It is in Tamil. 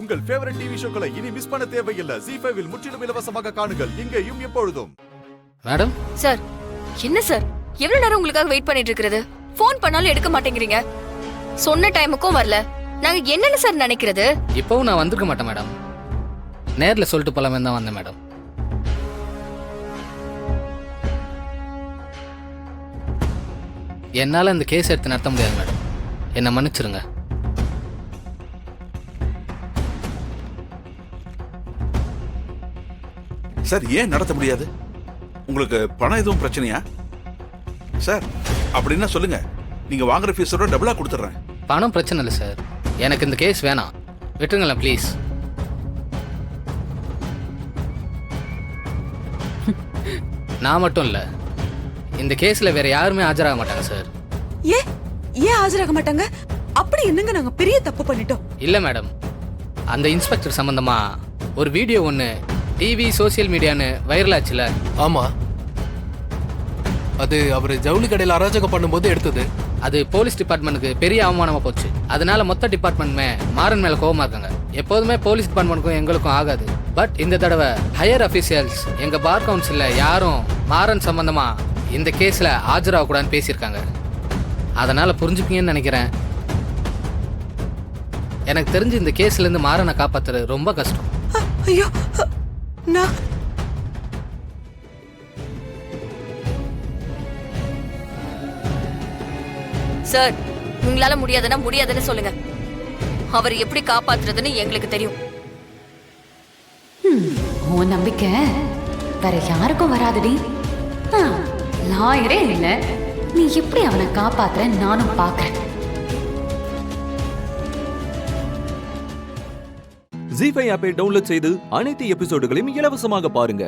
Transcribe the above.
உங்கள் ஃபேவரட் டிவி ஷோக்களை இனி மிஸ் பண்ண தேவையில்லை. ZEE5 இல் முற்றிலும் இலவசமாக காணுங்கள். இங்கேயும் எப்பொழுதும். மேடம் சார், என்ன சார் எவ்வளவு நேரம் உங்களுக்காக வெயிட் பண்ணிட்டு இருக்கிறது? போன் பண்ணாலும் எடுக்க மாட்டேங்கிறீங்க. சொன்ன டைமுக்கும் வரல. நாங்க என்னன்னு சார் நினைக்கிறது? இப்பவும் நான் வந்திருக்க மாட்டேன் மேடம். நேர்ல சொல்லிட்டு போலாமே தான் வந்தேன் மேடம். என்னால இந்த கேஸ் எடுத்து நடத்த முடியாது மேடம். என்னை மன்னிச்சிருங்க. சார் ஏன் நடத்த முடியாது? உங்களுக்கு பணம் எதுவும் பிரச்சனையா சார்? அப்படின்னா சொல்லுங்க, நீங்க வாங்குற ஃபீஸோட டபுளா கொடுத்துட்றேன். பணம் பிரச்சனை இல்லை சார், எனக்கு இந்த கேஸ் வேணாம். விட்டுருங்களேன் ப்ளீஸ். நான் மட்டும் இல்லை, இந்த கேஸில் வேற யாருமே ஆஜராக மாட்டாங்க சார். ஏன் ஆஜராக மாட்டாங்க? அப்படி என்னங்க நாங்க பெரிய தப்பு பண்ணிட்டோம்? இல்லை மேடம், அந்த இன்ஸ்பெக்டர் சம்பந்தமா ஒரு வீடியோ ஒன்று டிவி சோசியல் மீடியான்னு வைரல் ஆச்சுல? ஆமா, அது அவர் ஜவுளி கடையில் அராஜகம் பண்ணும்போது எடுத்தது. அது போலீஸ் டிபார்ட்மெண்ட்டுக்கு பெரிய அவமானமா போச்சு. அதனால மொத்த டிபார்ட்மெண்ட்டுமே மாறன் மேல கோவமா இருக்காங்க. எப்போதுமே போலீஸ் டிபார்ட்மெண்ட்டுக்கும் எங்களுக்கும் ஆகாது. பட் இந்த தடவை ஹையர் அபிஷியல்ஸ் எங்க பார் கவுன்சில்ல யாரும் மாறன் சம்பந்தமா இந்த கேஸ்ல ஆஜராக கூடாதுன்னு பேசியிருக்காங்க. அதனால புரிஞ்சுப்பீங்கன்னு நினைக்கிறேன். எனக்கு தெரிஞ்சு இந்த கேஸ்ல இருந்து மாறனை காப்பாத்துறது ரொம்ப கஷ்டம். ஐயோ, நான் சார், உங்களால முடியாதுன்னா முடியாதுன்னு சொல்லுங்க. அவர் எப்படி காப்பாத்துறதுன்னு எங்களுக்கு தெரியும். உன் நம்பிக்கை வேற யாருக்கும் வராதுடி. லாயரே இல்ல, நீ எப்படி அவனை காப்பாத்துற நானும் பாக்குறேன். ZEE5 ஆப்பை டவுன்லோட் செய்து அனைத்து எபிசோடுகளையும் இலவசமாக பாருங்க.